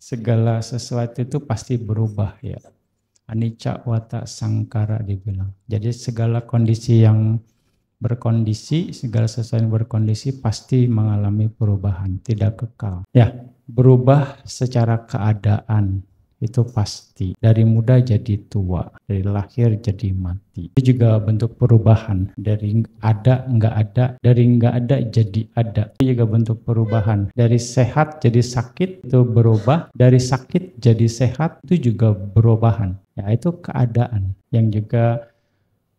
segala sesuatu itu pasti berubah ya. Anicca wata sangkara dibilang. Jadi segala kondisi yang berkondisi, segala sesuatu yang berkondisi pasti mengalami perubahan, tidak kekal. Ya, berubah secara keadaan itu pasti. Dari muda jadi tua, dari lahir jadi mati. Itu juga bentuk perubahan. Dari ada, nggak ada, dari nggak ada jadi ada. Itu juga bentuk perubahan. Dari sehat jadi sakit itu berubah, dari sakit jadi sehat itu juga perubahan. Ya, itu keadaan yang juga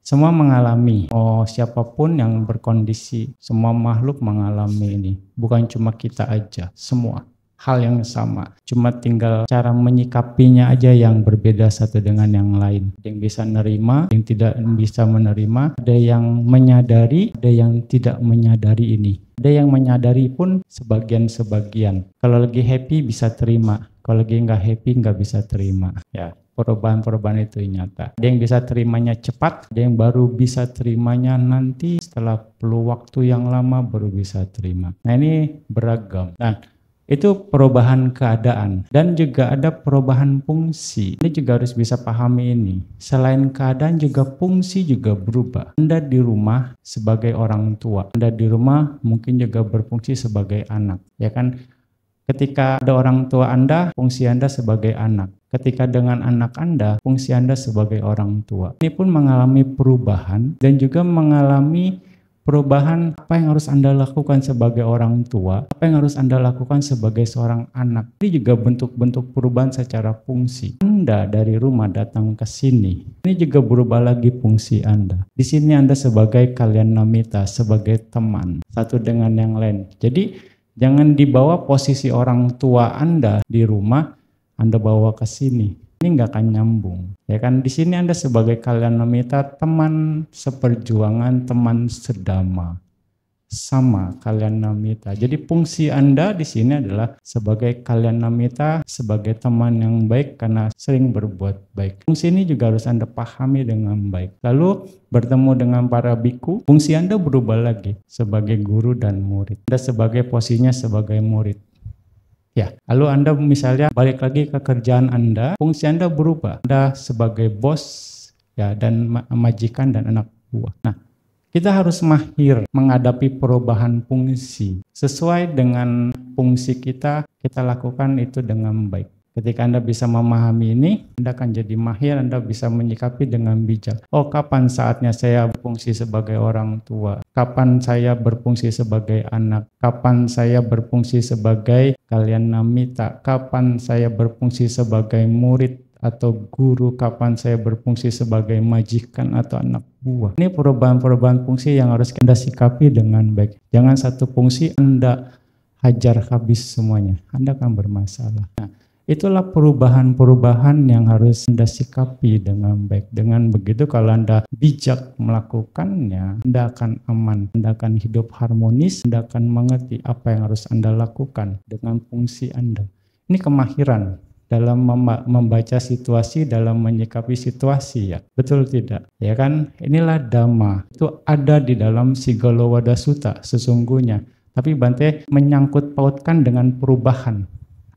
semua mengalami. Oh, siapapun yang berkondisi, semua makhluk mengalami ini. Bukan cuma kita aja, semua hal yang sama. Cuma tinggal cara menyikapinya aja yang berbeda satu dengan yang lain. Ada yang bisa menerima, yang tidak bisa menerima, ada yang menyadari, ada yang tidak menyadari ini. Ada yang menyadari pun sebagian-sebagian. Kalau lagi happy bisa terima, kalau lagi nggak happy nggak bisa terima. Ya. Perubahan-perubahan itu nyata. Ada yang bisa terimanya cepat, ada yang baru bisa terimanya nanti setelah perlu waktu yang lama baru bisa terima. Nah ini beragam. Nah itu perubahan keadaan dan juga ada perubahan fungsi. Ini juga harus bisa pahami ini. Selain keadaan juga fungsi juga berubah. Anda di rumah sebagai orang tua, Anda di rumah mungkin juga berfungsi sebagai anak, ya kan? Ketika ada orang tua Anda, fungsi Anda sebagai anak. Ketika dengan anak Anda, fungsi Anda sebagai orang tua. Ini pun mengalami perubahan dan juga mengalami perubahan apa yang harus Anda lakukan sebagai orang tua, apa yang harus Anda lakukan sebagai seorang anak. Ini juga bentuk-bentuk perubahan secara fungsi. Anda dari rumah datang ke sini, ini juga berubah lagi fungsi Anda. Di sini Anda sebagai kalyanamitta, sebagai teman, satu dengan yang lain. Jadi jangan dibawa posisi orang tua Anda di rumah, Anda bawa ke sini. Ini nggak akan nyambung. Ya kan, di sini Anda sebagai kalyanamitta, teman seperjuangan, teman sedama. Sama kalyanamitta. Jadi fungsi Anda di sini adalah sebagai kalyanamitta, sebagai teman yang baik karena sering berbuat baik. Fungsi ini juga harus Anda pahami dengan baik. Lalu bertemu dengan para biku, fungsi Anda berubah lagi sebagai guru dan murid. Anda sebagai posisinya sebagai murid. Ya, lalu Anda misalnya balik lagi ke kerjaan Anda, fungsi Anda berubah. Anda sebagai bos ya dan majikan dan anak buah. Nah, kita harus mahir menghadapi perubahan fungsi. Sesuai dengan fungsi kita lakukan itu dengan baik. Ketika Anda bisa memahami ini, Anda akan jadi mahir, Anda bisa menyikapi dengan bijak. Oh, kapan saatnya saya berfungsi sebagai orang tua? Kapan saya berfungsi sebagai anak? Kapan saya berfungsi sebagai kalyanamitta? Kapan saya berfungsi sebagai murid atau guru, kapan saya berfungsi sebagai majikan atau anak buah. Ini perubahan-perubahan fungsi yang harus Anda sikapi dengan baik. Jangan satu fungsi Anda hajar habis semuanya, Anda akan bermasalah. Nah, itulah perubahan-perubahan yang harus Anda sikapi dengan baik. Dengan begitu kalau Anda bijak melakukannya, Anda akan aman, Anda akan hidup harmonis, Anda akan mengerti apa yang harus Anda lakukan dengan fungsi Anda. Ini kemahiran dalam membaca situasi, dalam menyikapi situasi ya. Betul tidak? Ya kan? Inilah Dhamma. Itu ada di dalam Sigala Sutta sesungguhnya. Tapi Bante menyangkut pautkan dengan perubahan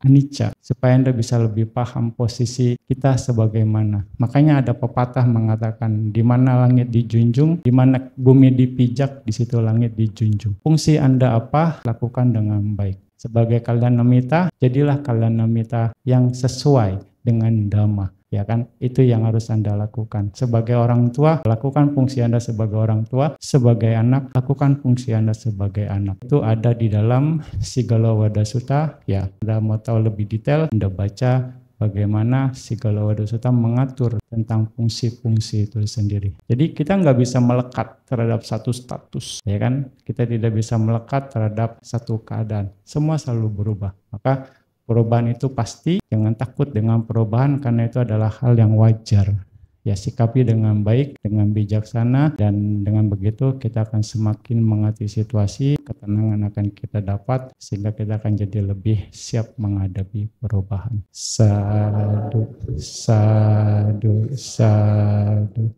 anicca supaya Anda bisa lebih paham posisi kita sebagaimana. Makanya ada pepatah mengatakan di mana langit dijunjung, di mana bumi dipijak, di situ langit dijunjung. Fungsi Anda apa? Lakukan dengan baik. Sebagai kalyanamitta, jadilah kalyanamitta yang sesuai dengan Dhamma. Ya kan, itu yang harus Anda lakukan. Sebagai orang tua, lakukan fungsi Anda sebagai orang tua. Sebagai anak, lakukan fungsi Anda sebagai anak. Itu ada di dalam Sigala Sutta. Ya, Anda mau tahu lebih detail, Anda baca bagaimana Sigala Sutta mengatur tentang fungsi-fungsi itu sendiri. Jadi kita nggak bisa melekat terhadap satu status, ya kan? Kita tidak bisa melekat terhadap satu keadaan. Semua selalu berubah. Maka perubahan itu pasti, jangan takut dengan perubahan karena itu adalah hal yang wajar. Ya, sikapi dengan baik, dengan bijaksana, dan dengan begitu kita akan semakin mengerti situasi, ketenangan akan kita dapat, sehingga kita akan jadi lebih siap menghadapi perubahan. Sadhu, sadhu, sadhu.